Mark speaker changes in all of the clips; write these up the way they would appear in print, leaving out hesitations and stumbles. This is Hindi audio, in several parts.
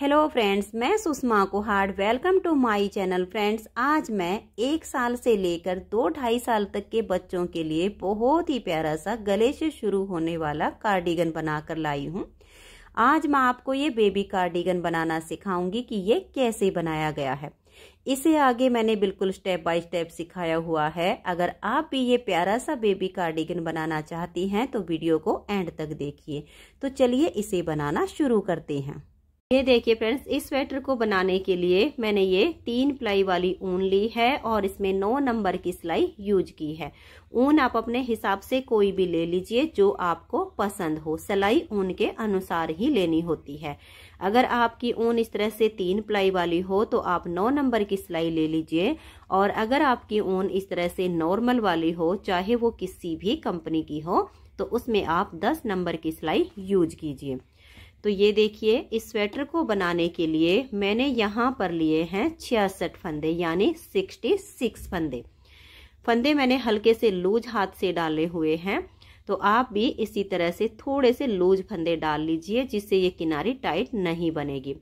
Speaker 1: हेलो फ्रेंड्स, मैं Sushma Kuhad. Welcome to my channel. Friends, आज मैं 1 साल से लेकर 2-2.5 साल तक के बच्चों के लिए बहुत ही प्यारा सा गले से शुरू होने वाला कार्डिगन बनाकर लाई हूँ। आज मैं आपको ये बेबी कार्डिगन बनाना सिखाऊंगी कि ये कैसे बनाया गया है। इसे आगे मैंने बिल्कुल स्टेप बाय स्टेप सिखाया हुआ है। अगर आप भी ये प्यारा सा बेबी कार्डिगन बनाना चाहती हैं तो वीडियो को एंड तक देखिए। तो चलिए इसे बनाना शुरू करते हैं। ये देखिए फ्रेंड्स, इस स्वेटर को बनाने के लिए मैंने ये 3 प्लाई वाली ऊन ली है और इसमें 9 नंबर की सिलाई यूज की है। ऊन आप अपने हिसाब से कोई भी ले लीजिए जो आपको पसंद हो। सिलाई ऊन के अनुसार ही लेनी होती है। अगर आपकी ऊन इस तरह से 3 प्लाई वाली हो तो आप 9 नंबर की सिलाई ले लीजिए, और अगर आपकी ऊन इस तरह से नॉर्मल वाली हो, चाहे वो किसी भी कंपनी की हो, तो उसमें आप 10 नंबर की सिलाई यूज कीजिए। तो ये देखिए, इस स्वेटर को बनाने के लिए मैंने यहाँ पर लिए हैं 66 फंदे, यानी 66 फंदे। फंदे मैंने हल्के से लूज हाथ से डाले हुए हैं। तो आप भी इसी तरह से थोड़े से लूज फंदे डाल लीजिए, जिससे ये किनारी टाइट नहीं बनेगी।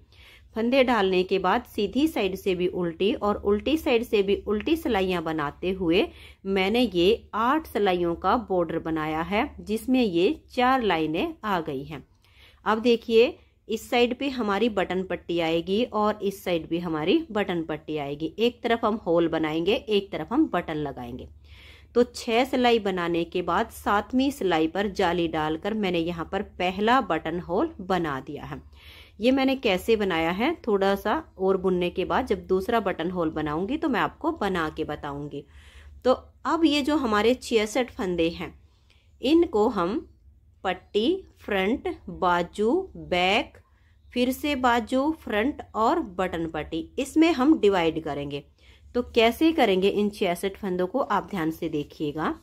Speaker 1: फंदे डालने के बाद सीधी साइड से भी उल्टी और उल्टी साइड से भी उल्टी सिलाइयाँ बनाते हुए मैंने ये 8 सिलाइयों का बॉर्डर बनाया है, जिसमें ये 4 लाइनें आ गई हैं। अब देखिए, इस साइड पे हमारी बटन पट्टी आएगी और इस साइड भी हमारी बटन पट्टी आएगी। एक तरफ हम होल बनाएंगे, एक तरफ हम बटन लगाएंगे। तो 6 सिलाई बनाने के बाद 7वीं सिलाई पर जाली डालकर मैंने यहाँ पर पहला बटन होल बना दिया है। ये मैंने कैसे बनाया है, थोड़ा सा और बुनने के बाद जब दूसरा बटन होल बनाऊंगी तो मैं आपको बना के बताऊंगी। तो अब ये जो हमारे 66 फंदे हैं, इनको हम पट्टी, फ्रंट, बाजू, बैक, फिर से बाजू, फ्रंट और बटन पट्टी, इसमें हम डिवाइड करेंगे। तो कैसे करेंगे इन 66 फंदों को आप ध्यान से देखिएगा।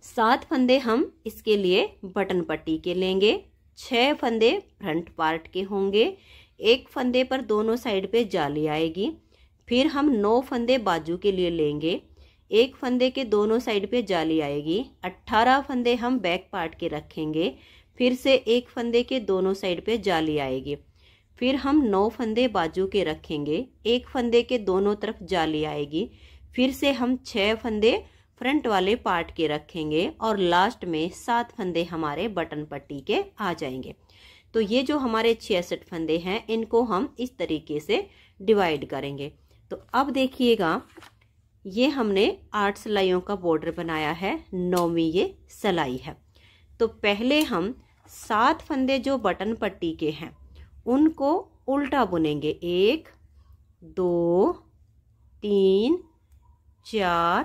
Speaker 1: 7 फंदे हम इसके लिए बटन पट्टी के लेंगे, 6 फंदे फ्रंट पार्ट के होंगे, 1 फंदे पर दोनों साइड पे जाली आएगी। फिर हम 9 फंदे बाजू के लिए लेंगे, 1 फंदे के दोनों साइड पे जाली आएगी। 18 फंदे हम बैक पार्ट के रखेंगे, फिर से 1 फंदे के दोनों साइड पे जाली आएगी। फिर हम 9 फंदे बाजू के रखेंगे, 1 फंदे के दोनों तरफ जाली आएगी। फिर से हम 6 फंदे फ्रंट वाले पार्ट के रखेंगे और लास्ट में 7 फंदे हमारे बटन पट्टी के आ जाएंगे। तो ये जो हमारे 66 फंदे हैं, इनको हम इस तरीके से डिवाइड करेंगे। तो अब देखिएगा, ये हमने 8 सिलाइयों का बॉर्डर बनाया है, 9वीं ये सिलाई है। तो पहले हम 7 फंदे जो बटन पट्टी के हैं उनको उल्टा बुनेंगे। 1 2 3 4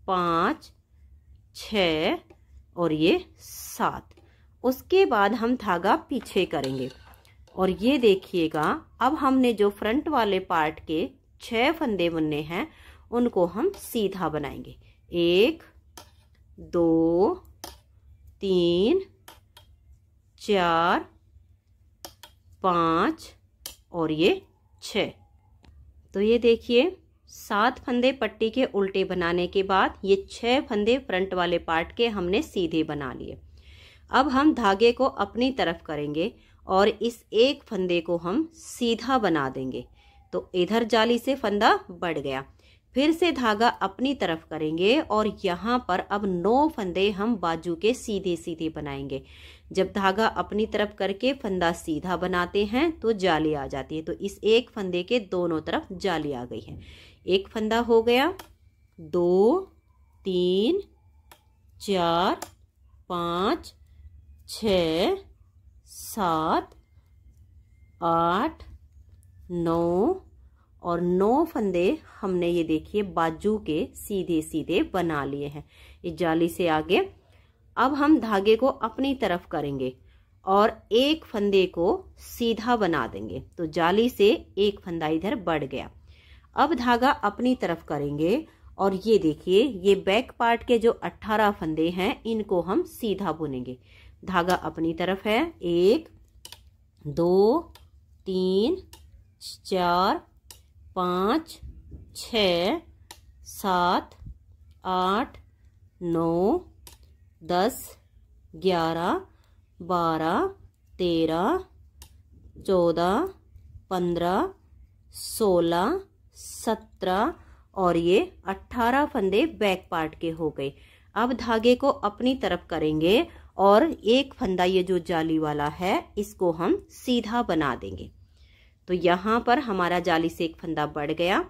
Speaker 1: 5 6 और ये 7। उसके बाद हम धागा पीछे करेंगे और ये देखिएगा, अब हमने जो फ्रंट वाले पार्ट के 6 फंदे बुनने हैं उनको हम सीधा बनाएंगे। 1 2 3 4 5 और ये 6। तो ये देखिए, 7 फंदे पट्टी के उल्टे बनाने के बाद ये 6 फंदे फ्रंट वाले पार्ट के हमने सीधे बना लिए। अब हम धागे को अपनी तरफ करेंगे और इस एक फंदे को हम सीधा बना देंगे। तो इधर जाली से फंदा बढ़ गया। फिर से धागा अपनी तरफ करेंगे और यहाँ पर अब 9 फंदे हम बाजू के सीधे सीधे बनाएंगे। जब धागा अपनी तरफ करके फंदा सीधा बनाते हैं तो जाली आ जाती है। तो इस एक फंदे के दोनों तरफ जाली आ गई है। एक फंदा हो गया, 2 3 4 5 6 7 8 9 और 9 फंदे हमने ये देखिए बाजू के सीधे सीधे बना लिए हैं इस जाली से आगे। अब हम धागे को अपनी तरफ करेंगे और एक फंदे को सीधा बना देंगे। तो जाली से एक फंदा इधर बढ़ गया। अब धागा अपनी तरफ करेंगे और ये देखिए, ये बैक पार्ट के जो 18 फंदे हैं इनको हम सीधा बुनेंगे। धागा अपनी तरफ है, 1 2 3 4 5 6 7 8 9 10 11 12 13 14, 15, 16, 17 और ये 18 फंदे बैक पार्ट के हो गए। अब धागे को अपनी तरफ करेंगे और एक फंदा ये जो जाली वाला है इसको हम सीधा बना देंगे। तो यहाँ पर हमारा जाली से एक फंदा बढ़ गया।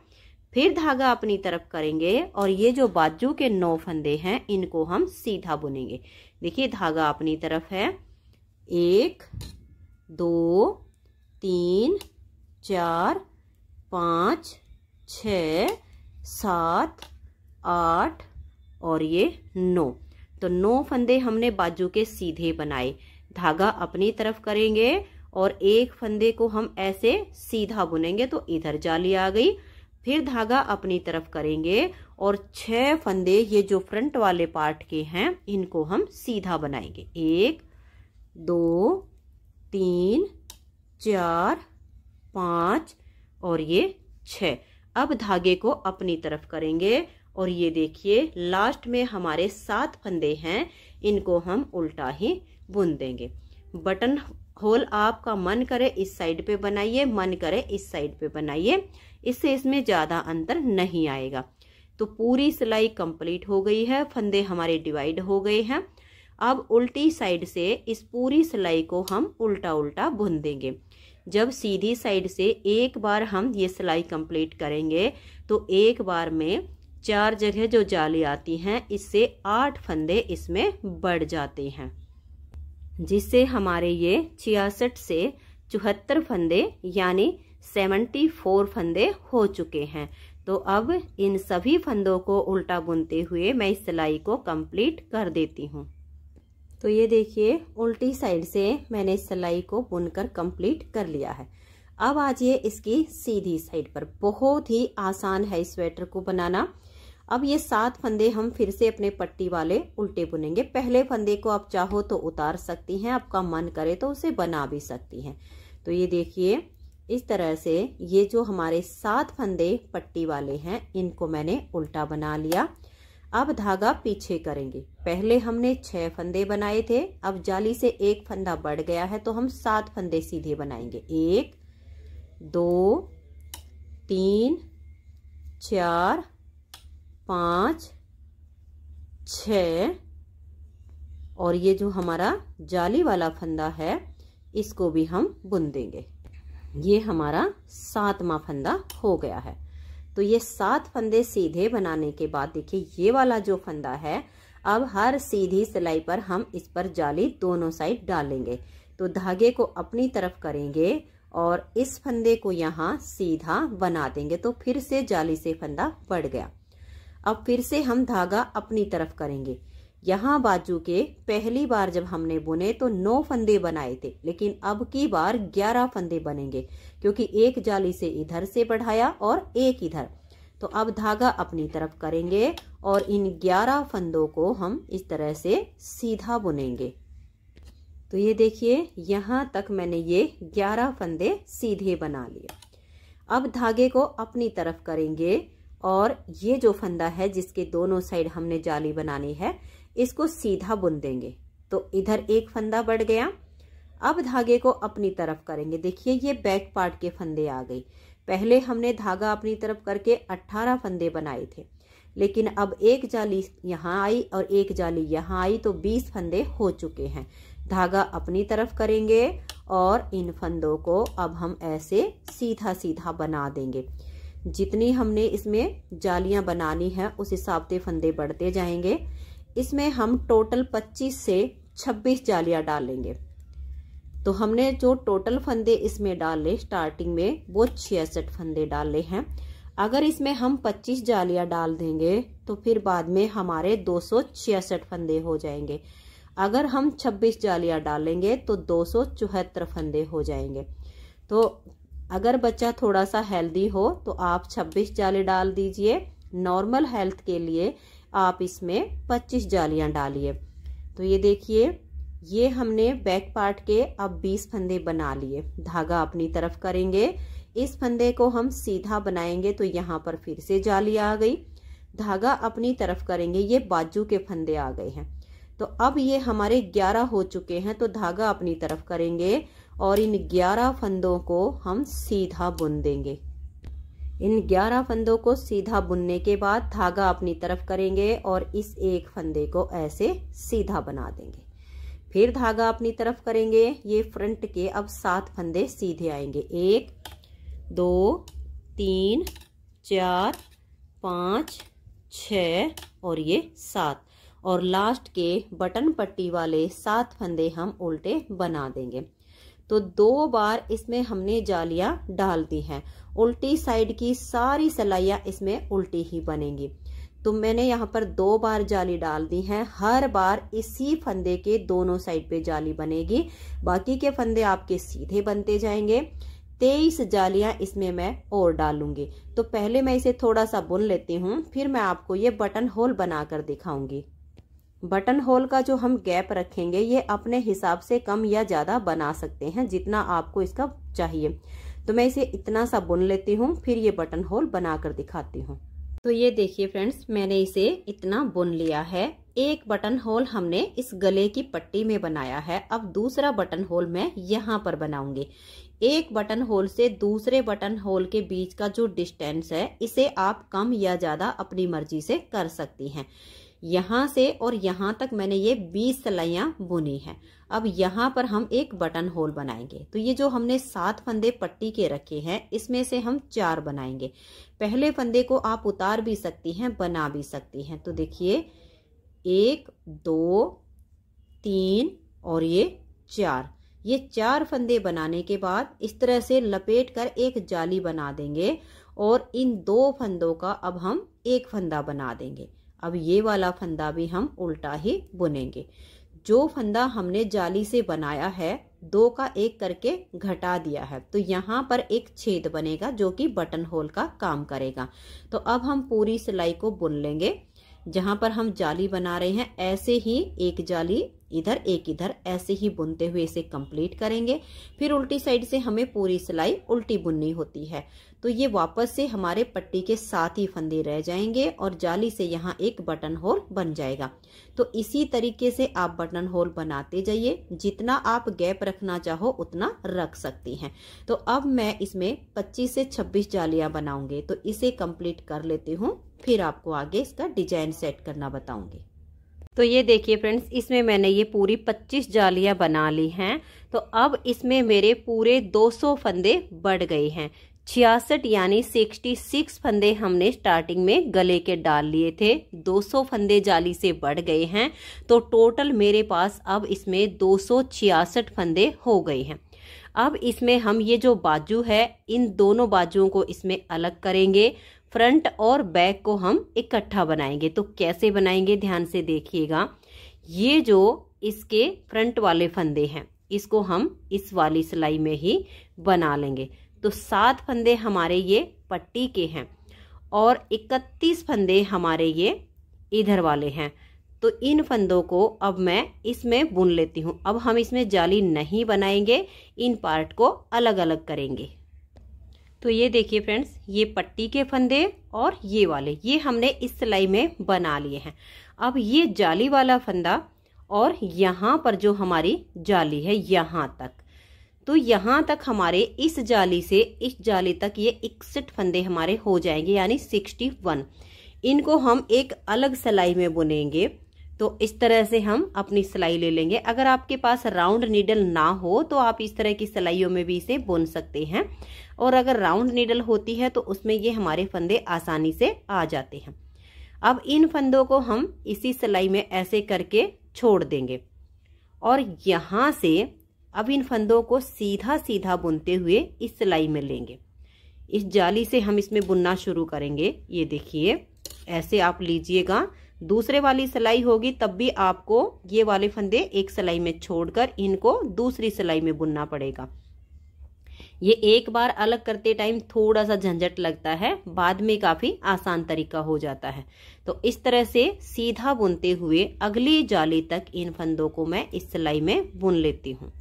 Speaker 1: फिर धागा अपनी तरफ करेंगे और ये जो बाजू के 9 फंदे हैं इनको हम सीधा बुनेंगे। देखिए धागा अपनी तरफ है, 1, 2, 3, 4, 5, 6, 7, 8 और ये 9। तो 9 फंदे हमने बाजू के सीधे बनाए। धागा अपनी तरफ करेंगे और एक फंदे को हम ऐसे सीधा बुनेंगे तो इधर जाली आ गई। फिर धागा अपनी तरफ करेंगे और 6 फंदे ये जो फ्रंट वाले पार्ट के हैं इनको हम सीधा बनाएंगे। 1, 2, 3, 4, 5 और ये 6। अब धागे को अपनी तरफ करेंगे और ये देखिए लास्ट में हमारे 7 फंदे हैं, इनको हम उल्टा ही बुन देंगे। बटन होल आपका मन करे इस साइड पे बनाइए, मन करे इस साइड पे बनाइए, इससे इसमें ज़्यादा अंतर नहीं आएगा। तो पूरी सिलाई कंप्लीट हो गई है, फंदे हमारे डिवाइड हो गए हैं। अब उल्टी साइड से इस पूरी सिलाई को हम उल्टा उल्टा बुन देंगे। जब सीधी साइड से एक बार हम ये सिलाई कंप्लीट करेंगे तो एक बार में 4 जगह जो जाली आती हैं इससे 8 फंदे इसमें बढ़ जाते हैं, जिससे हमारे ये 66 से 74 फंदे यानी 74 फंदे हो चुके हैं। तो अब इन सभी फंदों को उल्टा बुनते हुए मैं इस सिलाई को कंप्लीट कर देती हूँ। तो ये देखिए उल्टी साइड से मैंने इस सिलाई को बुनकर कंप्लीट कर लिया है। अब आजिए इसकी सीधी साइड पर। बहुत ही आसान है इस स्वेटर को बनाना। अब ये 7 फंदे हम फिर से अपने पट्टी वाले उल्टे बुनेंगे। पहले फंदे को आप चाहो तो उतार सकती हैं, आपका मन करे तो उसे बना भी सकती हैं। तो ये देखिए इस तरह से ये जो हमारे 7 फंदे पट्टी वाले हैं इनको मैंने उल्टा बना लिया। अब धागा पीछे करेंगे। पहले हमने 6 फंदे बनाए थे, अब जाली से एक फंदा बढ़ गया है तो हम 7 फंदे सीधे बनाएंगे। 1, 2, 3, 4, 5, 6 और ये जो हमारा जाली वाला फंदा है इसको भी हम बुन देंगे। ये हमारा 7वां फंदा हो गया है। तो ये 7 फंदे सीधे बनाने के बाद देखिए ये वाला जो फंदा है, अब हर सीधी सिलाई पर हम इस पर जाली दोनों साइड डालेंगे। तो धागे को अपनी तरफ करेंगे और इस फंदे को यहाँ सीधा बना देंगे। तो फिर से जाली से फंदा बढ़ गया। अब फिर से हम धागा अपनी तरफ करेंगे। यहाँ बाजू के पहली बार जब हमने बुने तो 9 फंदे बनाए थे, लेकिन अब की बार 11 फंदे बनेंगे क्योंकि एक जाली से इधर से बढ़ाया और एक इधर। तो अब धागा अपनी तरफ करेंगे और इन 11 फंदों को हम इस तरह से सीधा बुनेंगे। तो ये देखिए यहाँ तक मैंने ये 11 फंदे सीधे बना लिए। अब धागे को अपनी तरफ करेंगे और ये जो फंदा है जिसके दोनों साइड हमने जाली बनानी है इसको सीधा बुन देंगे। तो इधर एक फंदा बढ़ गया। अब धागे को अपनी तरफ करेंगे। देखिए ये बैक पार्ट के फंदे आ गए। पहले हमने धागा अपनी तरफ करके 18 फंदे बनाए थे, लेकिन अब एक जाली यहाँ आई और एक जाली यहाँ आई तो 20 फंदे हो चुके हैं। धागा अपनी तरफ करेंगे और इन फंदों को अब हम ऐसे सीधा सीधा बना देंगे। जितनी हमने इसमें जालियां बनानी है उस हिसाब से फंदे बढ़ते जाएंगे। इसमें हम टोटल 25 से 26 जालियां डालेंगे। तो हमने जो टोटल फंदे इसमें डाले स्टार्टिंग में वो 66 फंदे डाले हैं। अगर इसमें हम 25 जालियां डाल देंगे तो फिर बाद में हमारे 266 फंदे हो जाएंगे। अगर हम 26 जालियां डालेंगे तो 274 फंदे हो जाएंगे। तो अगर बच्चा थोड़ा सा हेल्दी हो तो आप 26 जाली डाल दीजिए। नॉर्मल हेल्थ के लिए आप इसमें 25 जालियां डालिए। तो ये देखिए ये हमने बैक पार्ट के अब 20 फंदे बना लिए। धागा अपनी तरफ करेंगे, इस फंदे को हम सीधा बनाएंगे तो यहाँ पर फिर से जाली आ गई। धागा अपनी तरफ करेंगे, ये बाजू के फंदे आ गए हैं। तो अब ये हमारे 11 हो चुके हैं। तो धागा अपनी तरफ करेंगे और इन 11 फंदों को हम सीधा बुन देंगे। इन 11 फंदों को सीधा बुनने के बाद धागा अपनी तरफ करेंगे और इस एक फंदे को ऐसे सीधा बना देंगे। फिर धागा अपनी तरफ करेंगे, ये फ्रंट के अब 7 फंदे सीधे आएंगे। 1 2 3 4 5 6 और ये 7, और लास्ट के बटन पट्टी वाले 7 फंदे हम उल्टे बना देंगे। तो 2 बार इसमें हमने जालियां डाल दी हैं। उल्टी साइड की सारी सिलाइयां इसमें उल्टी ही बनेंगी। तो मैंने यहाँ पर 2 बार जाली डाल दी है। हर बार इसी फंदे के दोनों साइड पे जाली बनेगी, बाकी के फंदे आपके सीधे बनते जाएंगे। 23 जालियां इसमें मैं और डालूंगी। तो पहले मैं इसे थोड़ा सा बुन लेती हूँ, फिर मैं आपको ये बटन होल बनाकर दिखाऊंगी। बटन होल का जो हम गैप रखेंगे ये अपने हिसाब से कम या ज्यादा बना सकते हैं, जितना आपको इसका चाहिए। तो मैं इसे इतना सा बुन लेती हूँ, फिर ये बटन होल बनाकर दिखाती हूँ। तो ये देखिए फ्रेंड्स, मैंने इसे इतना बुन लिया है। एक बटन होल हमने इस गले की पट्टी में बनाया है। अब दूसरा बटन होल मैं यहाँ पर बनाऊंगी। एक बटन होल से दूसरे बटन होल के बीच का जो डिस्टेंस है, इसे आप कम या ज्यादा अपनी मर्जी से कर सकती हैं। यहाँ से और यहाँ तक मैंने ये 20 सिलाइयां बुनी हैं। अब यहाँ पर हम एक बटन होल बनाएंगे। तो ये जो हमने 7 फंदे पट्टी के रखे हैं, इसमें से हम 4 बनाएंगे। पहले फंदे को आप उतार भी सकती हैं, बना भी सकती हैं। तो देखिए 1 2 3 और ये 4, ये 4 फंदे बनाने के बाद इस तरह से लपेट कर एक जाली बना देंगे और इन 2 फंदों का अब हम एक फंदा बना देंगे। अब ये वाला फंदा भी हम उल्टा ही बुनेंगे। जो फंदा हमने जाली से बनाया है, 2 का 1 करके घटा दिया है, तो यहाँ पर एक छेद बनेगा जो कि बटन होल का काम करेगा। तो अब हम पूरी सिलाई को बुन लेंगे। जहां पर हम जाली बना रहे हैं, ऐसे ही एक जाली इधर एक इधर ऐसे ही बुनते हुए इसे कंप्लीट करेंगे। फिर उल्टी साइड से हमें पूरी सिलाई उल्टी बुननी होती है। तो ये वापस से हमारे पट्टी के 7 ही फंदे रह जाएंगे और जाली से यहाँ एक बटन होल बन जाएगा। तो इसी तरीके से आप बटन होल बनाते जाइए। जितना आप गैप रखना चाहो उतना रख सकती हैं। तो अब मैं इसमें 25 से 26 जालियां बनाऊंगी। तो इसे कंप्लीट कर लेती हूँ, फिर आपको आगे इसका डिजाइन सेट करना बताऊंगी। तो ये देखिए फ्रेंड्स, इसमें मैंने ये पूरी 25 जालियां बना ली हैं। तो अब इसमें मेरे पूरे 200 फंदे बढ़ गए हैं। 66 यानी 66 फंदे हमने स्टार्टिंग में गले के डाल लिए थे। 200 फंदे जाली से बढ़ गए हैं। तो टोटल मेरे पास अब इसमें 266 फंदे हो गए हैं। अब इसमें हम ये जो बाजू है, इन दोनों बाजुओं को इसमें अलग करेंगे। फ्रंट और बैक को हम इकट्ठा बनाएंगे। तो कैसे बनाएंगे, ध्यान से देखिएगा। ये जो इसके फ्रंट वाले फंदे हैं, इसको हम इस वाली सिलाई में ही बना लेंगे। तो 7 फंदे हमारे ये पट्टी के हैं और 31 फंदे हमारे ये इधर वाले हैं। तो इन फंदों को अब मैं इसमें बुन लेती हूँ। अब हम इसमें जाली नहीं बनाएंगे, इन पार्ट को अलग अलग करेंगे। तो ये देखिए फ्रेंड्स, ये पट्टी के फंदे और ये वाले, ये हमने इस सिलाई में बना लिए हैं। अब ये जाली वाला फंदा और यहाँ पर जो हमारी जाली है यहाँ तक, तो यहाँ तक हमारे इस जाली से इस जाली तक ये 61 फंदे हमारे हो जाएंगे, यानी 61। इनको हम एक अलग सिलाई में बुनेंगे। तो इस तरह से हम अपनी सिलाई ले लेंगे। अगर आपके पास राउंड नीडल ना हो तो आप इस तरह की सिलाइयों में भी इसे बुन सकते हैं, और अगर राउंड नीडल होती है तो उसमें ये हमारे फंदे आसानी से आ जाते हैं। अब इन फंदों को हम इसी सिलाई में ऐसे करके छोड़ देंगे और यहाँ से अब इन फंदों को सीधा सीधा बुनते हुए इस सिलाई में लेंगे। इस जाली से हम इसमें बुनना शुरू करेंगे। ये देखिए, ऐसे आप लीजिएगा। दूसरे वाली सिलाई होगी तब भी आपको ये वाले फंदे एक सिलाई में छोड़कर इनको दूसरी सिलाई में बुनना पड़ेगा। ये एक बार अलग करते टाइम थोड़ा सा झंझट लगता है, बाद में काफी आसान तरीका हो जाता है। तो इस तरह से सीधा बुनते हुए अगली जाली तक इन फंदों को मैं इस सिलाई में बुन लेती हूँ।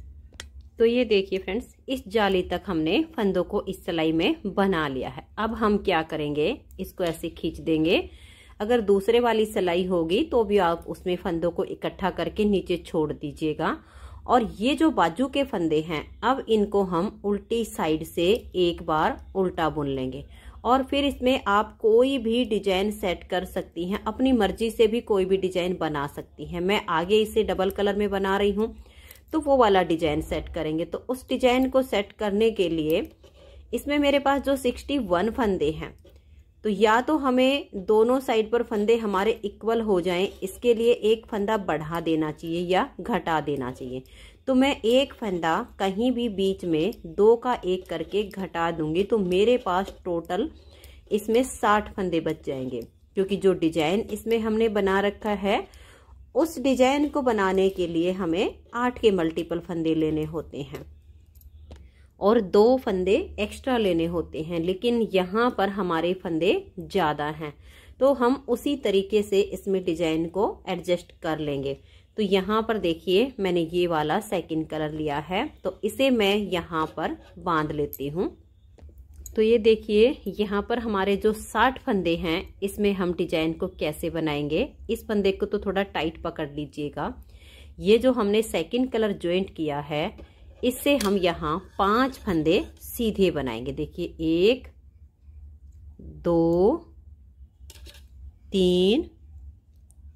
Speaker 1: तो ये देखिए फ्रेंड्स, इस जाली तक हमने फंदों को इस सिलाई में बना लिया है। अब हम क्या करेंगे, इसको ऐसे खींच देंगे। अगर दूसरे वाली सिलाई होगी तो भी आप उसमें फंदों को इकट्ठा करके नीचे छोड़ दीजिएगा और ये जो बाजू के फंदे हैं, अब इनको हम उल्टी साइड से एक बार उल्टा बुन लेंगे। और फिर इसमें आप कोई भी डिजाइन सेट कर सकती हैं, अपनी मर्जी से भी कोई भी डिजाइन बना सकती हैं। मैं आगे इसे डबल कलर में बना रही हूँ, तो वो वाला डिजाइन सेट करेंगे। तो उस डिजाइन को सेट करने के लिए इसमें मेरे पास जो 61 फंदे हैं, तो या तो हमें दोनों साइड पर फंदे हमारे इक्वल हो जाएं, इसके लिए एक फंदा बढ़ा देना चाहिए या घटा देना चाहिए। तो मैं एक फंदा कहीं भी बीच में 2 का 1 करके घटा दूंगी, तो मेरे पास टोटल इसमें 60 फंदे बच जाएंगे। क्योंकि जो डिजाइन इसमें हमने बना रखा है, उस डिजाइन को बनाने के लिए हमें 8 के मल्टीपल फंदे लेने होते हैं और 2 फंदे एक्स्ट्रा लेने होते हैं। लेकिन यहाँ पर हमारे फंदे ज़्यादा हैं, तो हम उसी तरीके से इसमें डिजाइन को एडजस्ट कर लेंगे। तो यहाँ पर देखिए, मैंने ये वाला सेकंड कलर लिया है, तो इसे मैं यहाँ पर बांध लेती हूँ। तो ये देखिए, यहाँ पर हमारे जो 60 फंदे हैं, इसमें हम डिजाइन को कैसे बनाएंगे। इस फंदे को तो थोड़ा टाइट पकड़ लीजिएगा। ये जो हमने सेकंड कलर ज्वाइंट किया है, इससे हम यहाँ 5 फंदे सीधे बनाएंगे। देखिए 1 2 3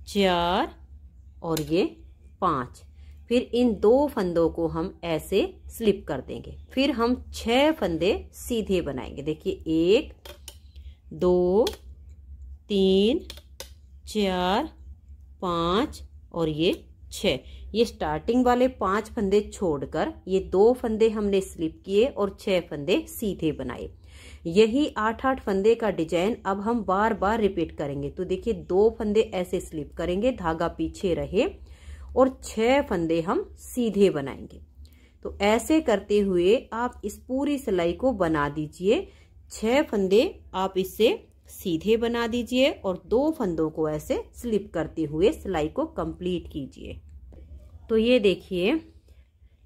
Speaker 1: 4 और ये 5। फिर इन 2 फंदों को हम ऐसे स्लिप कर देंगे। फिर हम 6 फंदे सीधे बनाएंगे। देखिए 1 2 3 4 5 और ये 6। ये स्टार्टिंग वाले 5 फंदे छोड़कर ये 2 फंदे हमने स्लिप किए और 6 फंदे सीधे बनाए। यही 8-8 फंदे का डिजाइन अब हम बार बार रिपीट करेंगे। तो देखिए 2 फंदे ऐसे स्लिप करेंगे, धागा पीछे रहे, और 6 फंदे हम सीधे बनाएंगे। तो ऐसे करते हुए आप इस पूरी सिलाई को बना दीजिए। 6 फंदे आप इससे सीधे बना दीजिए और 2 फंदों को ऐसे स्लिप करते हुए सिलाई को कंप्लीट कीजिए। तो ये देखिए,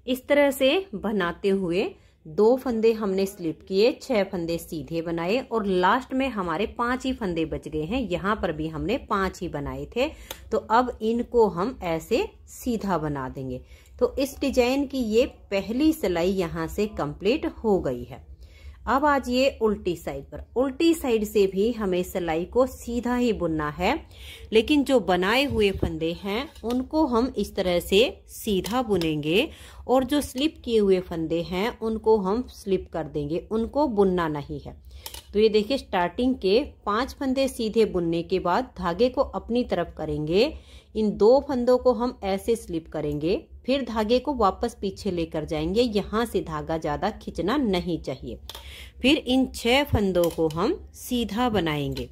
Speaker 1: इस तरह से बनाते हुए 2 फंदे हमने स्लिप किए, 6 फंदे सीधे बनाए और लास्ट में हमारे 5 ही फंदे बच गए हैं। यहाँ पर भी हमने 5 ही बनाए थे। तो अब इनको हम ऐसे सीधा बना देंगे। तो इस डिजाइन की ये पहली सिलाई यहाँ से कंप्लीट हो गई है। अब आज ये उल्टी साइड पर, उल्टी साइड से भी हमें सिलाई को सीधा ही बुनना है, लेकिन जो बनाए हुए फंदे हैं उनको हम इस तरह से सीधा बुनेंगे और जो स्लिप किए हुए फंदे हैं उनको हम स्लिप कर देंगे, उनको बुनना नहीं है। तो ये देखिए, स्टार्टिंग के 5 फंदे सीधे बुनने के बाद धागे को अपनी तरफ करेंगे, इन 2 फंदों को हम ऐसे स्लिप करेंगे, फिर धागे को वापस पीछे लेकर जाएंगे। यहाँ से धागा ज्यादा खींचना नहीं चाहिए। फिर इन 6 फंदों को हम सीधा बनाएंगे।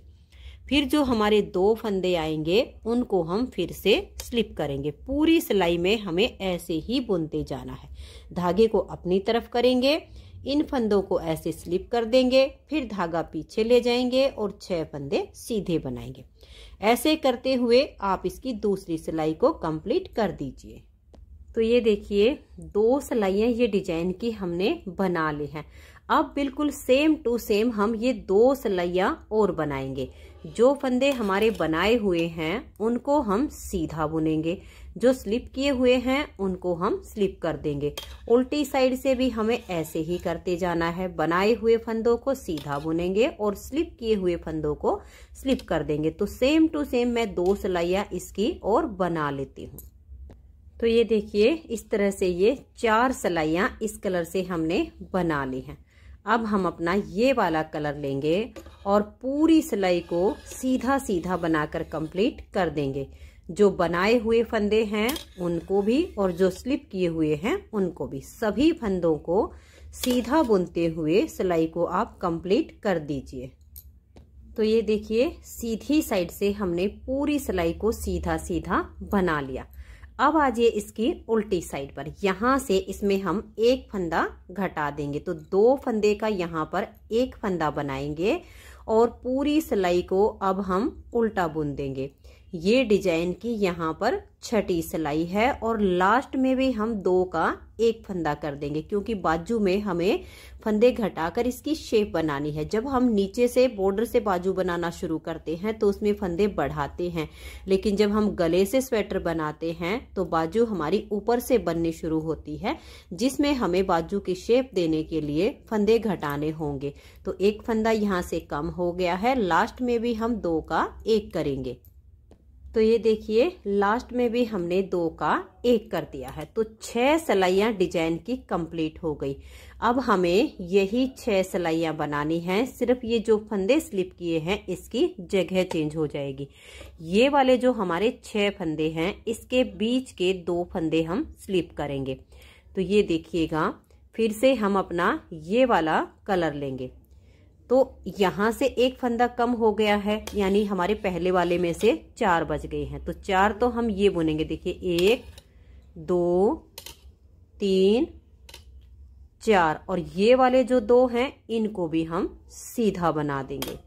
Speaker 1: फिर जो हमारे 2 फंदे आएंगे उनको हम फिर से स्लिप करेंगे। पूरी सिलाई में हमें ऐसे ही बुनते जाना है। धागे को अपनी तरफ करेंगे, इन फंदों को ऐसे स्लिप कर देंगे, फिर धागा पीछे ले जाएंगे और 6 फंदे सीधे बनाएंगे। ऐसे करते हुए आप इसकी दूसरी सिलाई को कंप्लीट कर दीजिए। तो ये देखिए, 2 सिलाइयाँ ये डिजाइन की हमने बना ली हैं। अब बिल्कुल सेम टू सेम हम ये 2 सिलाइयाँ और बनाएंगे। जो फंदे हमारे बनाए हुए हैं उनको हम सीधा बुनेंगे, जो स्लिप किए हुए हैं उनको हम स्लिप कर देंगे। उल्टी साइड से भी हमें ऐसे ही करते जाना है। बनाए हुए फंदों को सीधा बुनेंगे और स्लिप किए हुए फंदों को स्लिप कर देंगे। तो सेम टू सेम मैं 2 सिलाइयाँ इसकी और बना लेती हूँ। तो ये देखिए, इस तरह से ये 4 सिलाइयाँ इस कलर से हमने बना ली हैं। अब हम अपना ये वाला कलर लेंगे और पूरी सिलाई को सीधा सीधा बनाकर कंप्लीट कर देंगे। जो बनाए हुए फंदे हैं उनको भी और जो स्लिप किए हुए हैं उनको भी, सभी फंदों को सीधा बुनते हुए सिलाई को आप कंप्लीट कर दीजिए। तो ये देखिए, सीधी साइड से हमने पूरी सिलाई को सीधा सीधा बना लिया। अब आ जाइए इसकी उल्टी साइड पर। यहाँ से इसमें हम 1 फंदा घटा देंगे, तो 2 फंदे का यहाँ पर 1 फंदा बनाएंगे और पूरी सिलाई को अब हम उल्टा बुन देंगे। ये डिजाइन की यहाँ पर छठी सिलाई है और लास्ट में भी हम 2 का एक फंदा कर देंगे, क्योंकि बाजू में हमें फंदे घटाकर इसकी शेप बनानी है। जब हम नीचे से बॉर्डर से बाजू बनाना शुरू करते हैं तो उसमें फंदे बढ़ाते हैं, लेकिन जब हम गले से स्वेटर बनाते हैं तो बाजू हमारी ऊपर से बननी शुरू होती है, जिसमें हमें बाजू की शेप देने के लिए फंदे घटाने होंगे। तो एक फंदा यहाँ से कम हो गया है, लास्ट में भी हम 2 का एक करेंगे। तो ये देखिए लास्ट में भी हमने 2 का एक कर दिया है। तो 6 सिलाइयाँ डिजाइन की कंप्लीट हो गई। अब हमें यही 6 सिलाइयाँ बनानी हैं, सिर्फ ये जो फंदे स्लिप किए हैं इसकी जगह चेंज हो जाएगी। ये वाले जो हमारे 6 फंदे हैं इसके बीच के 2 फंदे हम स्लिप करेंगे। तो ये देखिएगा, फिर से हम अपना ये वाला कलर लेंगे। तो यहाँ से एक फंदा कम हो गया है, यानी हमारे पहले वाले में से 4 बच गए हैं। तो 4 तो हम ये बुनेंगे, देखिए 1 2 3 4, और ये वाले जो 2 हैं इनको भी हम सीधा बना देंगे।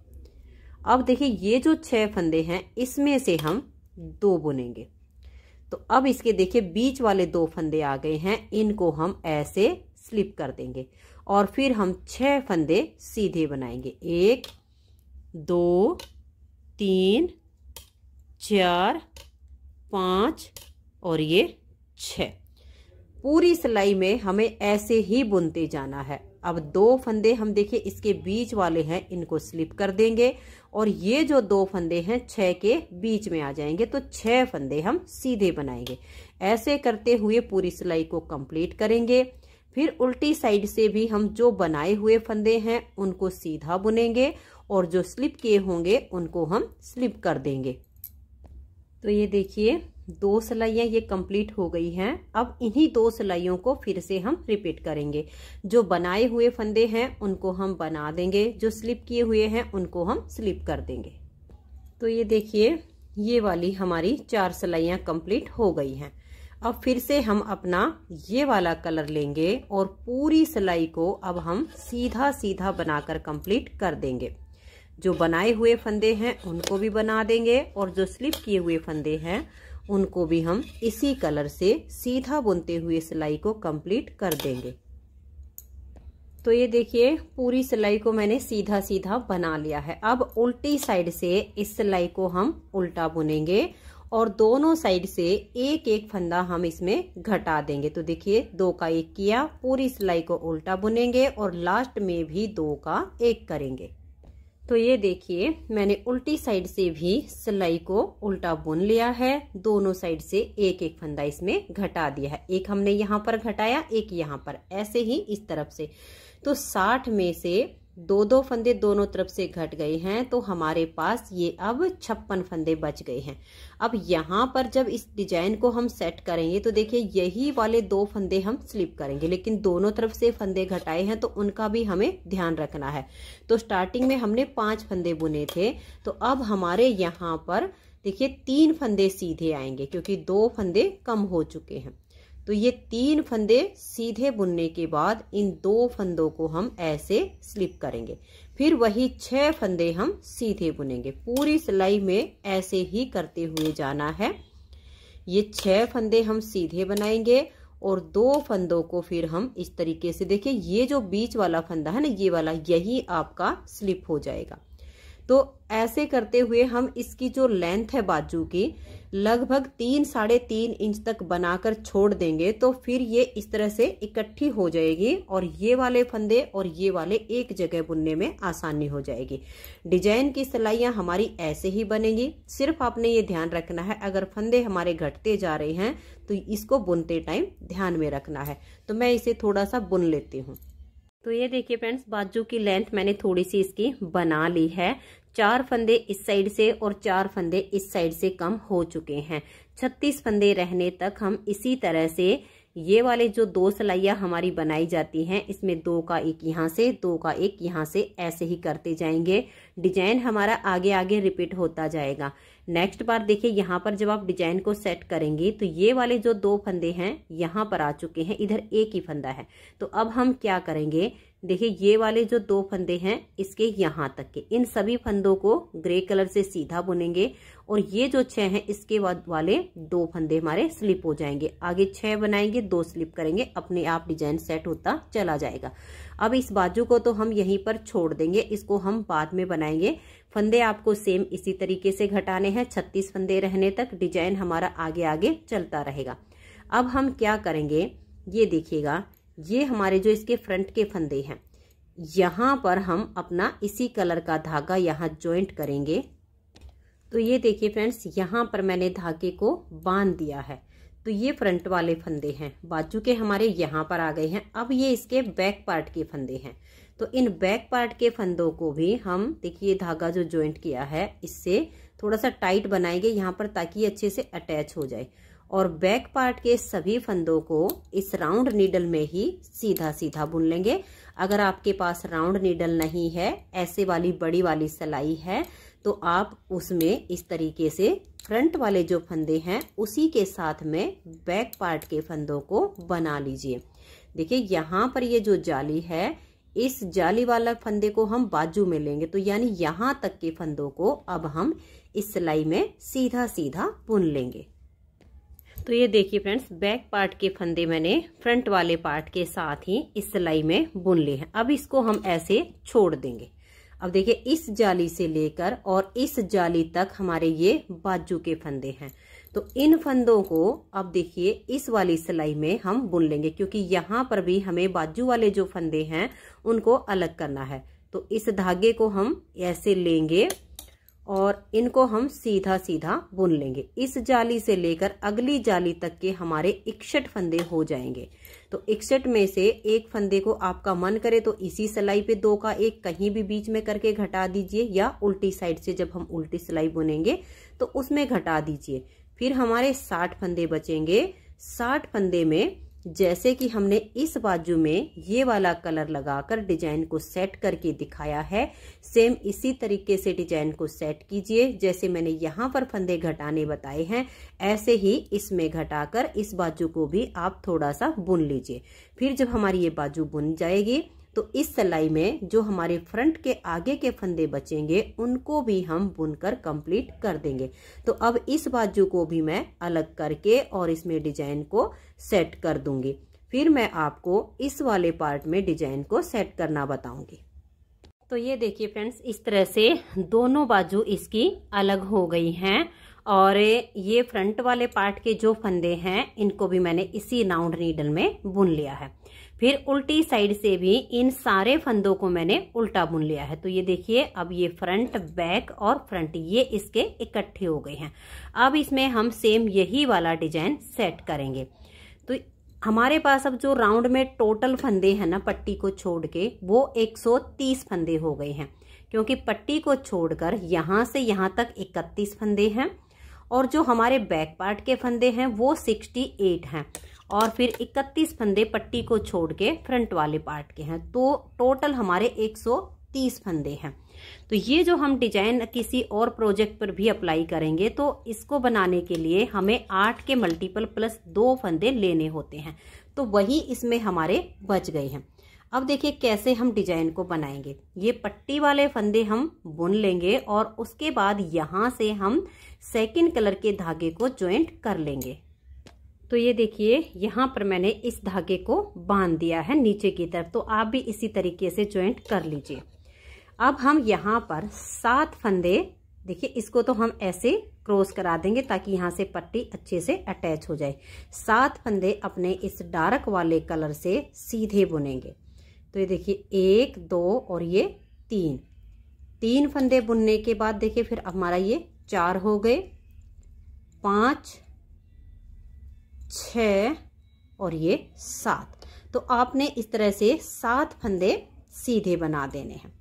Speaker 1: अब देखिए ये जो 6 फंदे हैं इसमें से हम 2 बुनेंगे। तो अब इसके देखिए बीच वाले 2 फंदे आ गए हैं, इनको हम ऐसे स्लिप कर देंगे और फिर हम 6 फंदे सीधे बनाएंगे। 1 2 3 4 5 और ये 6। पूरी सिलाई में हमें ऐसे ही बुनते जाना है। अब 2 फंदे हम देखिए इसके बीच वाले हैं, इनको स्लिप कर देंगे और ये जो 2 फंदे हैं 6 के बीच में आ जाएंगे। तो 6 फंदे हम सीधे बनाएंगे। ऐसे करते हुए पूरी सिलाई को कंप्लीट करेंगे। फिर उल्टी साइड से भी हम जो बनाए हुए फंदे हैं उनको सीधा बुनेंगे और जो स्लिप किए होंगे उनको हम स्लिप कर देंगे। तो ये देखिए 2 सिलाइयाँ ये कंप्लीट हो गई हैं। अब इन्हीं 2 सिलाइयों को फिर से हम रिपीट करेंगे। जो बनाए हुए फंदे हैं उनको हम बना देंगे, जो स्लिप किए हुए हैं उनको हम स्लिप कर देंगे। तो ये देखिए ये वाली हमारी 4 सिलाइयाँ कंप्लीट हो गई हैं। अब फिर से हम अपना ये वाला कलर लेंगे और पूरी सिलाई को अब हम सीधा सीधा बनाकर कंप्लीट कर देंगे। जो बनाए हुए फंदे हैं उनको भी बना देंगे और जो स्लिप किए हुए फंदे हैं उनको भी हम इसी कलर से सीधा बुनते हुए सिलाई को कंप्लीट कर देंगे। तो ये देखिए पूरी सिलाई को मैंने सीधा सीधा बना लिया है। अब उल्टी साइड से इस सिलाई को हम उल्टा बुनेंगे और दोनों साइड से एक एक फंदा हम इसमें घटा देंगे। तो देखिए 2 का एक किया, पूरी सिलाई को उल्टा बुनेंगे और लास्ट में भी 2 का एक करेंगे। तो ये देखिए मैंने उल्टी साइड से भी सिलाई को उल्टा बुन लिया है। दोनों साइड से एक एक फंदा इसमें घटा दिया है। एक हमने यहाँ पर घटाया, एक यहाँ पर, ऐसे ही इस तरफ से। तो 60 में से 2-2 फंदे दोनों तरफ से घट गए हैं। तो हमारे पास ये अब 56 फंदे बच गए हैं। अब यहाँ पर जब इस डिजाइन को हम सेट करेंगे तो देखिए यही वाले 2 फंदे हम स्लिप करेंगे, लेकिन दोनों तरफ से फंदे घटाए हैं तो उनका भी हमें ध्यान रखना है। तो स्टार्टिंग में हमने 5 फंदे बुने थे, तो अब हमारे यहाँ पर देखिए 3 फंदे सीधे आएंगे क्योंकि 2 फंदे कम हो चुके हैं। तो ये 3 फंदे सीधे बुनने के बाद इन 2 फंदों को हम ऐसे स्लिप करेंगे। फिर वही 6 फंदे हम सीधे बुनेंगे। पूरी सिलाई में ऐसे ही करते हुए जाना है। ये 6 फंदे हम सीधे बनाएंगे और 2 फंदों को फिर हम इस तरीके से, देखिए ये जो बीच वाला फंदा है ना, ये वाला, यही आपका स्लिप हो जाएगा। तो ऐसे करते हुए हम इसकी जो लेंथ है बाजू की लगभग 3-3.5 इंच तक बनाकर छोड़ देंगे। तो फिर ये इस तरह से इकट्ठी हो जाएगी और ये वाले फंदे और ये वाले एक जगह बुनने में आसानी हो जाएगी। डिजाइन की सिलाइयाँ हमारी ऐसे ही बनेगी। सिर्फ आपने ये ध्यान रखना है, अगर फंदे हमारे घटते जा रहे हैं तो इसको बुनते टाइम ध्यान में रखना है। तो मैं इसे थोड़ा सा बुन लेती हूँ। तो ये देखिए फ्रेंड्स, बाजू की लेंथ मैंने थोड़ी सी इसकी बना ली है। 4 फंदे इस साइड से और 4 फंदे इस साइड से कम हो चुके हैं। 36 फंदे रहने तक हम इसी तरह से ये वाले जो 2 सिलाइयाँ हमारी बनाई जाती हैं, इसमें 2 का एक यहाँ से, 2 का एक यहाँ से, ऐसे ही करते जाएंगे। डिजाइन हमारा आगे आगे रिपीट होता जाएगा। नेक्स्ट बार देखिए यहाँ पर जब आप डिजाइन को सेट करेंगी तो ये वाले जो 2 फंदे हैं यहाँ पर आ चुके हैं, इधर एक ही फंदा है। तो अब हम क्या करेंगे, देखिए ये वाले जो 2 फंदे हैं इसके यहाँ तक के, इन सभी फंदों को ग्रे कलर से सीधा बुनेंगे और ये जो 6 हैं इसके बाद वाले 2 फंदे हमारे स्लिप हो जाएंगे। आगे 6 बनाएंगे, 2 स्लिप करेंगे, अपने आप डिजाइन सेट होता चला जाएगा। अब इस बाजू को तो हम यहीं पर छोड़ देंगे, इसको हम बाद में बनाएंगे। फंदे आपको सेम इसी तरीके से घटाने हैं, 36 फंदे रहने तक डिजाइन हमारा आगे आगे चलता रहेगा। अब हम क्या करेंगे, ये देखिएगा, ये हमारे जो इसके फ्रंट के फंदे हैं यहाँ पर हम अपना इसी कलर का धागा यहाँ ज्वाइंट करेंगे। तो ये देखिए फ्रेंड्स, यहाँ पर मैंने धागे को बांध दिया है। तो ये फ्रंट वाले फंदे हैं, बाजू के हमारे यहाँ पर आ गए हैं। अब ये इसके बैक पार्ट के फंदे हैं। तो इन बैक पार्ट के फंदों को भी हम देखिए धागा जो ज्वाइंट किया है इससे थोड़ा सा टाइट बनाएंगे यहाँ पर, ताकि अच्छे से अटैच हो जाए। और बैक पार्ट के सभी फंदों को इस राउंड नीडल में ही सीधा सीधा बुन लेंगे। अगर आपके पास राउंड नीडल नहीं है, ऐसे वाली बड़ी वाली सिलाई है, तो आप उसमें इस तरीके से फ्रंट वाले जो फंदे हैं उसी के साथ में बैक पार्ट के फंदों को बना लीजिए। देखिए यहाँ पर ये जो जाली है, इस जाली वाला फंदे को हम बाजू में लेंगे, तो यानी यहाँ तक के फंदों को अब हम इस सिलाई में सीधा सीधा बुन लेंगे। तो ये देखिए फ्रेंड्स, बैक पार्ट के फंदे मैंने फ्रंट वाले पार्ट के साथ ही इस सिलाई में बुन लिए हैं। अब इसको हम ऐसे छोड़ देंगे। अब देखिए इस जाली से लेकर और इस जाली तक हमारे ये बाजू के फंदे हैं। तो इन फंदों को अब देखिए इस वाली सिलाई में हम बुन लेंगे, क्योंकि यहाँ पर भी हमें बाजू वाले जो फंदे हैं उनको अलग करना है। तो इस धागे को हम ऐसे लेंगे और इनको हम सीधा सीधा बुन लेंगे। इस जाली से लेकर अगली जाली तक के हमारे 61 फंदे हो जाएंगे। तो 61 में से एक फंदे को आपका मन करे तो इसी सिलाई पे 2 का 1 कहीं भी बीच में करके घटा दीजिए, या उल्टी साइड से जब हम उल्टी सिलाई बुनेंगे तो उसमें घटा दीजिए। फिर हमारे 60 फंदे बचेंगे। 60 फंदे में जैसे कि हमने इस बाजू में ये वाला कलर लगाकर डिजाइन को सेट करके दिखाया है, सेम इसी तरीके से डिजाइन को सेट कीजिए। जैसे मैंने यहाँ पर फंदे घटाने बताए हैं, ऐसे ही इसमें घटाकर इस बाजू को भी आप थोड़ा सा बुन लीजिए। फिर जब हमारी ये बाजू बुन जाएगी तो इस सिलाई में जो हमारे फ्रंट के आगे के फंदे बचेंगे उनको भी हम बुनकर कंप्लीट कर देंगे। तो अब इस बाजू को भी मैं अलग करके और इसमें डिजाइन को सेट कर दूंगी। फिर मैं आपको इस वाले पार्ट में डिजाइन को सेट करना बताऊंगी। तो ये देखिए फ्रेंड्स, इस तरह से दोनों बाजू इसकी अलग हो गई हैं। और ये फ्रंट वाले पार्ट के जो फंदे हैं इनको भी मैंने इसी राउंड नीडल में बुन लिया है। फिर उल्टी साइड से भी इन सारे फंदों को मैंने उल्टा बुन लिया है। तो ये देखिए, अब ये फ्रंट, बैक और फ्रंट ये इसके इकट्ठे हो गए हैं। अब इसमें हम सेम यही वाला डिजाइन सेट करेंगे। तो हमारे पास अब जो राउंड में टोटल फंदे हैं ना, पट्टी को छोड़ के, वो 130 फंदे हो गए हैं, क्योंकि पट्टी को छोड़कर यहाँ से यहाँ तक 31 फंदे हैं और जो हमारे बैक पार्ट के फंदे हैं वो 68 हैं और फिर 31 फंदे पट्टी को छोड़ के फ्रंट वाले पार्ट के हैं। तो टोटल हमारे 130 फंदे हैं। तो ये जो हम डिजाइन किसी और प्रोजेक्ट पर भी अप्लाई करेंगे तो इसको बनाने के लिए हमें 8 के मल्टीपल प्लस 2 फंदे लेने होते हैं। तो वही इसमें हमारे बच गए हैं। अब देखिए कैसे हम डिजाइन को बनाएंगे। ये पट्टी वाले फंदे हम बुन लेंगे और उसके बाद यहाँ से हम सेकंड कलर के धागे को ज्वाइंट कर लेंगे। तो ये देखिए, यहाँ पर मैंने इस धागे को बांध दिया है नीचे की तरफ। तो आप भी इसी तरीके से ज्वाइंट कर लीजिए। अब हम यहाँ पर 7 फंदे, देखिए इसको तो हम ऐसे क्रॉस करा देंगे ताकि यहाँ से पट्टी अच्छे से अटैच हो जाए। 7 फंदे अपने इस डार्क वाले कलर से सीधे बुनेंगे। तो ये देखिए 1 2 और ये 3 फंदे बुनने के बाद देखिए फिर हमारा ये 4 हो गए, 5 6 और ये 7। तो आपने इस तरह से 7 फंदे सीधे बना देने हैं।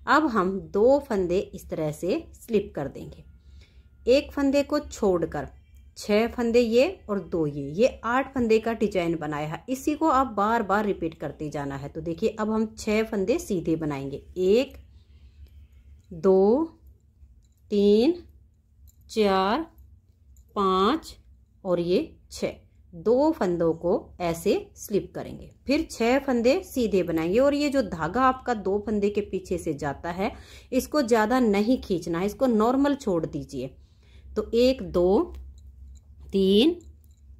Speaker 1: अब हम 2 फंदे इस तरह से स्लिप कर देंगे। एक फंदे को छोड़कर 6 फंदे ये और 2 ये 8 फंदे का डिजाइन बनाया है। इसी को आप बार बार रिपीट करते जाना है। तो देखिए अब हम 6 फंदे सीधे बनाएंगे। 1 2 3 4 5 और ये 6। 2 फंदों को ऐसे स्लिप करेंगे, फिर 6 फंदे सीधे बनाएंगे। और ये जो धागा आपका 2 फंदे के पीछे से जाता है, इसको ज़्यादा नहीं खींचना है, इसको नॉर्मल छोड़ दीजिए। तो 1 2 3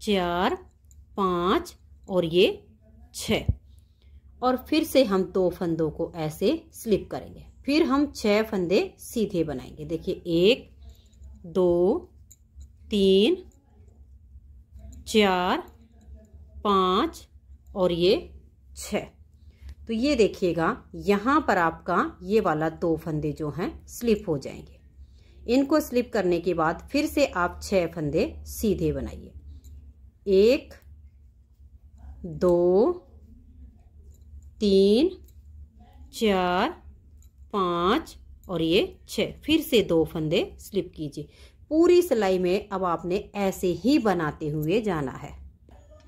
Speaker 1: 4 5 और ये 6, और फिर से हम 2 फंदों को ऐसे स्लिप करेंगे, फिर हम 6 फंदे सीधे बनाएंगे। देखिए 1 2 3 4 5 और ये 6। तो ये देखिएगा यहाँ पर आपका ये वाला 2 फंदे जो हैं स्लिप हो जाएंगे। इनको स्लिप करने के बाद फिर से आप 6 फंदे सीधे बनाइए। 1 2 3 4 5 और ये 6, फिर से 2 फंदे स्लिप कीजिए। पूरी सिलाई में अब आपने ऐसे ही बनाते हुए जाना है।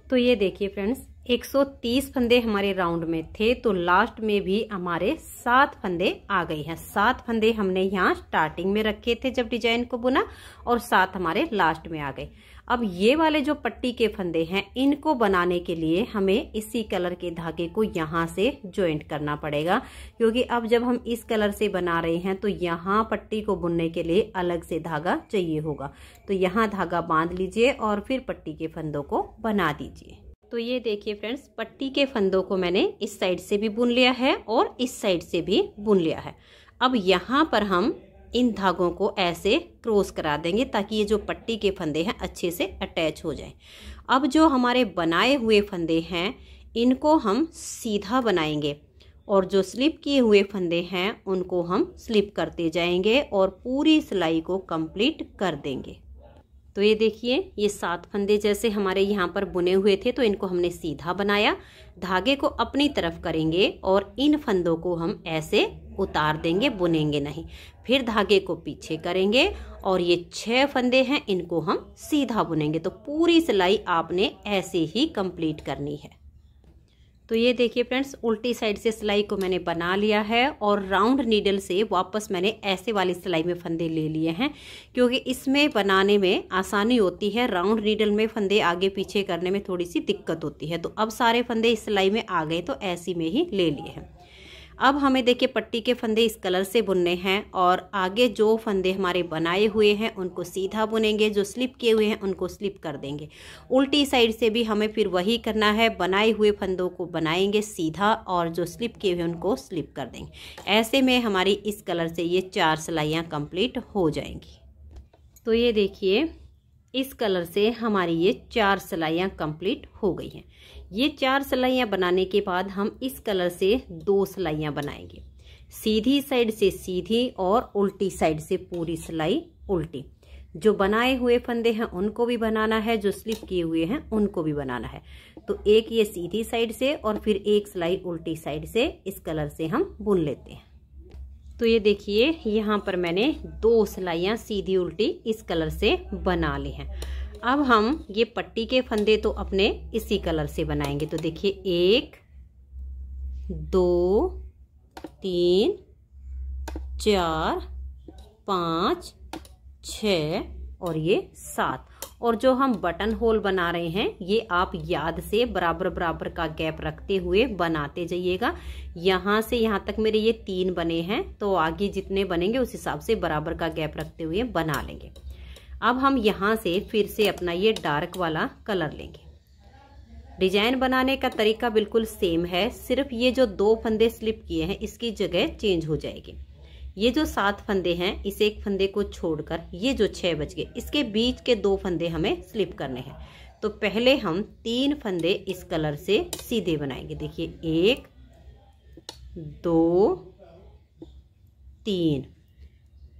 Speaker 1: तो ये देखिए फ्रेंड्स, 130 फंदे हमारे राउंड में थे, तो लास्ट में भी हमारे 7 फंदे आ गए हैं। 7 फंदे हमने यहाँ स्टार्टिंग में रखे थे जब डिजाइन को बुना, और 7 हमारे लास्ट में आ गए। अब ये वाले जो पट्टी के फंदे हैं, इनको बनाने के लिए हमें इसी कलर के धागे को यहाँ से ज्वाइंट करना पड़ेगा, क्योंकि अब जब हम इस कलर से बना रहे हैं तो यहाँ पट्टी को बुनने के लिए अलग से धागा चाहिए होगा। तो यहाँ धागा बांध लीजिए और फिर पट्टी के फंदों को बना दीजिए। तो ये देखिए फ्रेंड्स, पट्टी के फंदों को मैंने इस साइड से भी बुन लिया है और इस साइड से भी बुन लिया है। अब यहाँ पर हम इन धागों को ऐसे क्रॉस करा देंगे ताकि ये जो पट्टी के फंदे हैं अच्छे से अटैच हो जाएं। अब जो हमारे बनाए हुए फंदे हैं, इनको हम सीधा बनाएंगे, और जो स्लिप किए हुए फंदे हैं उनको हम स्लिप करते जाएंगे और पूरी सिलाई को कंप्लीट कर देंगे। तो ये देखिए, ये 7 फंदे जैसे हमारे यहाँ पर बुने हुए थे, तो इनको हमने सीधा बनाया। धागे को अपनी तरफ करेंगे और इन फंदों को हम ऐसे उतार देंगे, बुनेंगे नहीं। फिर धागे को पीछे करेंगे और ये 6 फंदे हैं, इनको हम सीधा बुनेंगे। तो पूरी सिलाई आपने ऐसे ही कंप्लीट करनी है। तो ये देखिए फ्रेंड्स, उल्टी साइड से सिलाई को मैंने बना लिया है और राउंड नीडल से वापस मैंने ऐसे वाली सिलाई में फंदे ले लिए हैं, क्योंकि इसमें बनाने में आसानी होती है। राउंड नीडल में फंदे आगे पीछे करने में थोड़ी सी दिक्कत होती है। तो अब सारे फंदे इस सिलाई में आ गए, तो ऐसी में ही ले लिए हैं। अब हमें देखिए पट्टी के फंदे इस कलर से बुनने हैं, और आगे जो फंदे हमारे बनाए हुए हैं उनको सीधा बुनेंगे, जो स्लिप किए हुए हैं उनको स्लिप कर देंगे। उल्टी साइड से भी हमें फिर वही करना है, बनाए हुए फंदों को बनाएंगे सीधा और जो स्लिप किए हुए उनको स्लिप कर देंगे। ऐसे में हमारी इस कलर से ये 4 सिलाइयाँ कंप्लीट हो जाएंगी। तो ये देखिए, इस कलर से हमारी ये 4 सिलाइयाँ कंप्लीट हो गई हैं। ये 4 सिलाइयाँ बनाने के बाद हम इस कलर से 2 सिलाइयाँ बनाएंगे, सीधी साइड से सीधी और उल्टी साइड से पूरी सिलाई उल्टी। जो बनाए हुए फंदे हैं उनको भी बनाना है, जो स्लिप किए हुए हैं उनको भी बनाना है। तो एक ये सीधी साइड से और फिर एक सिलाई उल्टी साइड से इस कलर से हम बुन लेते हैं। तो ये देखिए, यहाँ पर मैंने 2 सिलाइयाँ सीधी उल्टी इस कलर से बना ली हैं। अब हम ये पट्टी के फंदे तो अपने इसी कलर से बनाएंगे। तो देखिए 1 2 3 4 5 6 और ये 7। और जो हम बटन होल बना रहे हैं, ये आप याद से बराबर बराबर का गैप रखते हुए बनाते जाइएगा। यहाँ से यहाँ तक मेरे ये 3 बने हैं, तो आगे जितने बनेंगे उस हिसाब से बराबर का गैप रखते हुए बना लेंगे। अब हम यहाँ से फिर से अपना ये डार्क वाला कलर लेंगे। डिजाइन बनाने का तरीका बिल्कुल सेम है, सिर्फ ये जो 2 फंदे स्लिप किए हैं इसकी जगह चेंज हो जाएगी। ये जो 7 फंदे हैं, इस एक फंदे को छोड़कर ये जो 6 बच गए, इसके बीच के 2 फंदे हमें स्लिप करने हैं। तो पहले हम 3 फंदे इस कलर से सीधे बनाएंगे। देखिए 1 2 3,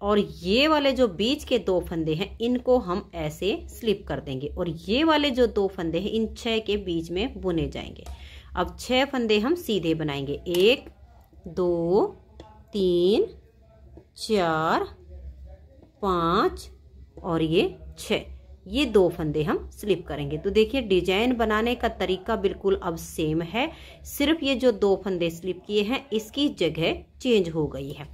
Speaker 1: और ये वाले जो बीच के 2 फंदे हैं इनको हम ऐसे स्लिप कर देंगे, और ये वाले जो 2 फंदे हैं इन 6 के बीच में बुने जाएंगे। अब 6 फंदे हम सीधे बनाएंगे। 1 2 3 4 5 और ये 6, ये 2 फंदे हम स्लिप करेंगे। तो देखिए, डिजाइन बनाने का तरीका बिल्कुल अब सेम है, सिर्फ ये जो 2 फंदे स्लिप किए हैं इसकी जगह चेंज हो गई है।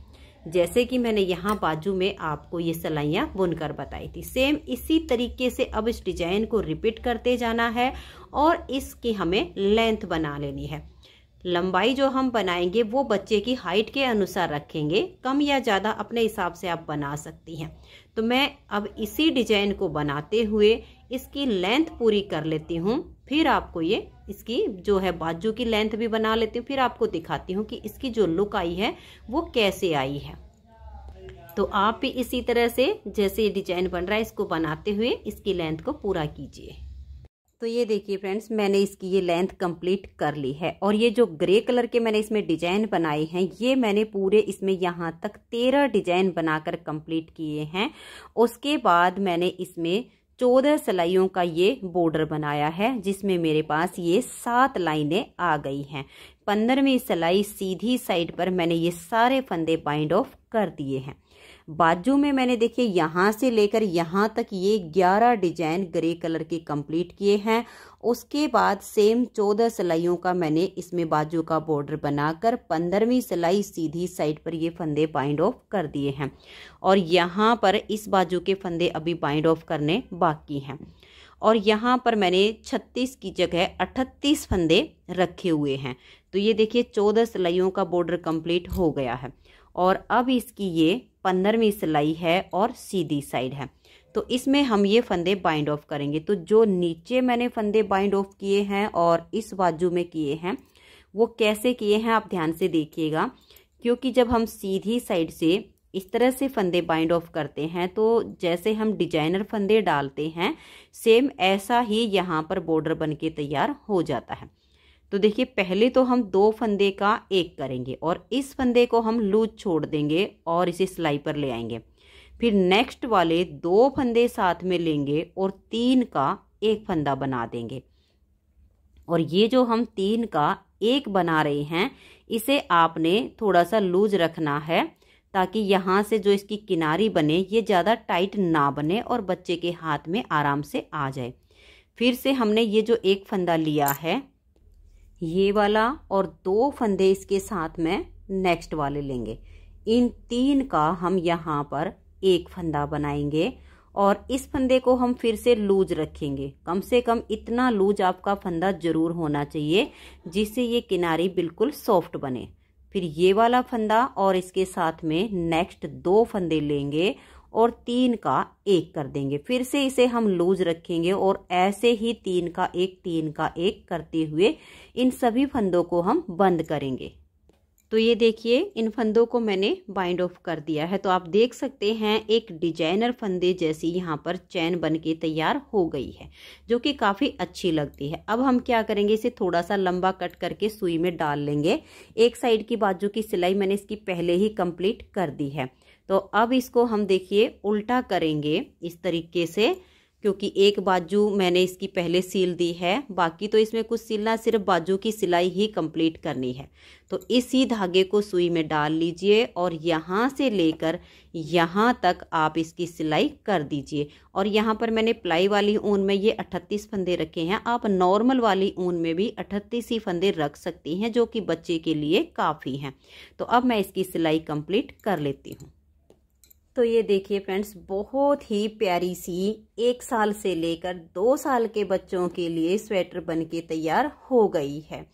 Speaker 1: जैसे कि मैंने यहाँ बाजू में आपको ये सिलाइयाँ बुनकर बताई थी। सेम इसी तरीके से अब इस डिजाइन को रिपीट करते जाना है और इसकी हमें लेंथ बना लेनी है। लंबाई जो हम बनाएंगे वो बच्चे की हाइट के अनुसार रखेंगे, कम या ज़्यादा अपने हिसाब से आप बना सकती हैं। तो मैं अब इसी डिजाइन को बनाते हुए इसकी लेंथ पूरी कर लेती हूँ, फिर आपको ये इसकी जो है बाजू की लेंथ भी बना लेती हूँ, फिर आपको दिखाती हूँ कि इसकी जो लुक आई है वो कैसे आई है। तो आप भी इसी तरह से जैसे ये डिजाइन बन रहा है इसको बनाते हुए इसकी लेंथ को पूरा कीजिए। तो ये देखिए फ्रेंड्स, मैंने इसकी ये लेंथ कंप्लीट कर ली है और ये जो ग्रे कलर के मैंने इसमें डिजाइन बनाए हैं ये मैंने पूरे इसमें यहाँ तक 13 डिजाइन बनाकर कंप्लीट किए हैं। उसके बाद मैंने इसमें 14 सिलाइयों का ये बॉर्डर बनाया है, जिसमें मेरे पास ये 7 लाइनें आ गई हैं। 15वीं सिलाई सीधी साइड पर मैंने ये सारे फंदे बाइंड ऑफ कर दिए हैं। बाजू में मैंने देखिए यहाँ से लेकर यहाँ तक ये 11 डिजाइन ग्रे कलर के कंप्लीट किए हैं। उसके बाद सेम 14 सिलाइयों का मैंने इसमें बाजू का बॉर्डर बनाकर 15वीं सिलाई सीधी साइड पर ये फंदे बाइंड ऑफ कर दिए हैं और यहाँ पर इस बाजू के फंदे अभी बाइंड ऑफ करने बाकी हैं। और यहाँ पर मैंने 36 की जगह 38 फंदे रखे हुए हैं। तो ये देखिए 14 सिलाइयों का बॉर्डर कंप्लीट हो गया है और अब इसकी ये 15वीं सिलाई है और सीधी साइड है। तो इसमें हम ये फंदे बाइंड ऑफ करेंगे। तो जो नीचे मैंने फंदे बाइंड ऑफ किए हैं और इस बाजू में किए हैं वो कैसे किए हैं आप ध्यान से देखिएगा, क्योंकि जब हम सीधी साइड से इस तरह से फंदे बाइंड ऑफ करते हैं तो जैसे हम डिजाइनर फंदे डालते हैं सेम ऐसा ही यहाँ पर बॉर्डर बन के तैयार हो जाता है। तो देखिए पहले तो हम 2 फंदे का एक करेंगे और इस फंदे को हम लूज छोड़ देंगे और इसे सिलाई पर ले आएंगे। फिर नेक्स्ट वाले 2 फंदे साथ में लेंगे और 3 का एक फंदा बना देंगे। और ये जो हम 3 का एक बना रहे हैं इसे आपने थोड़ा सा लूज रखना है ताकि यहाँ से जो इसकी किनारी बने ये ज़्यादा टाइट ना बने और बच्चे के हाथ में आराम से आ जाए। फिर से हमने ये जो एक फंदा लिया है ये वाला और 2 फंदे इसके साथ में नेक्स्ट वाले लेंगे। इन 3 का हम यहाँ पर एक फंदा बनाएंगे और इस फंदे को हम फिर से लूज रखेंगे। कम से कम इतना लूज आपका फंदा जरूर होना चाहिए जिससे ये किनारी बिल्कुल सॉफ्ट बने। फिर ये वाला फंदा और इसके साथ में नेक्स्ट 2 फंदे लेंगे और 3 का एक कर देंगे। फिर से इसे हम लूज रखेंगे और ऐसे ही 3 का एक करते हुए इन सभी फंदों को हम बंद करेंगे। तो ये देखिए इन फंदों को मैंने बाइंड ऑफ कर दिया है। तो आप देख सकते हैं एक डिजाइनर फंदे जैसी यहाँ पर चैन बन के तैयार हो गई है जो कि काफ़ी अच्छी लगती है। अब हम क्या करेंगे, इसे थोड़ा सा लंबा कट करके सुई में डाल लेंगे। एक साइड की बाजू की सिलाई मैंने इसकी पहले ही कंप्लीट कर दी है। तो अब इसको हम देखिए उल्टा करेंगे इस तरीके से, क्योंकि एक बाजू मैंने इसकी पहले सील दी है, बाकी तो इसमें कुछ सिलना, सिर्फ बाजू की सिलाई ही कंप्लीट करनी है। तो इसी धागे को सुई में डाल लीजिए और यहाँ से लेकर यहाँ तक आप इसकी सिलाई कर दीजिए। और यहाँ पर मैंने प्लाई वाली ऊन में ये 38 फंदे रखे हैं। आप नॉर्मल वाली ऊन में भी 38 ही फंदे रख सकती हैं जो कि बच्चे के लिए काफ़ी हैं। तो अब मैं इसकी सिलाई कंप्लीट कर लेती हूँ। तो ये देखिए फ्रेंड्स, बहुत ही प्यारी सी 1 साल से लेकर 2 साल के बच्चों के लिए स्वेटर बन के तैयार हो गई है।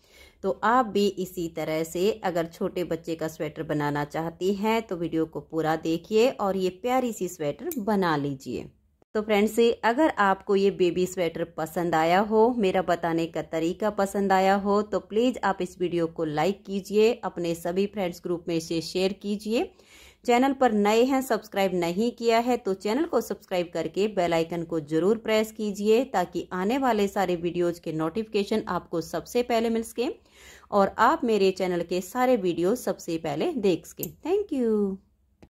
Speaker 1: तो आप भी इसी तरह से अगर छोटे बच्चे का स्वेटर बनाना चाहती हैं तो वीडियो को पूरा देखिए और ये प्यारी सी स्वेटर बना लीजिए। तो फ्रेंड्स, अगर आपको ये बेबी स्वेटर पसंद आया हो, मेरा बताने का तरीका पसंद आया हो, तो प्लीज़ आप इस वीडियो को लाइक कीजिए, अपने सभी फ्रेंड्स ग्रुप में इसे शेयर कीजिए। चैनल पर नए हैं, सब्सक्राइब नहीं किया है तो चैनल को सब्सक्राइब करके बेल आइकन को जरूर प्रेस कीजिए ताकि आने वाले सारे वीडियोज के नोटिफिकेशन आपको सबसे पहले मिल सके और आप मेरे चैनल के सारे वीडियो सबसे पहले देख सकें। Thank you.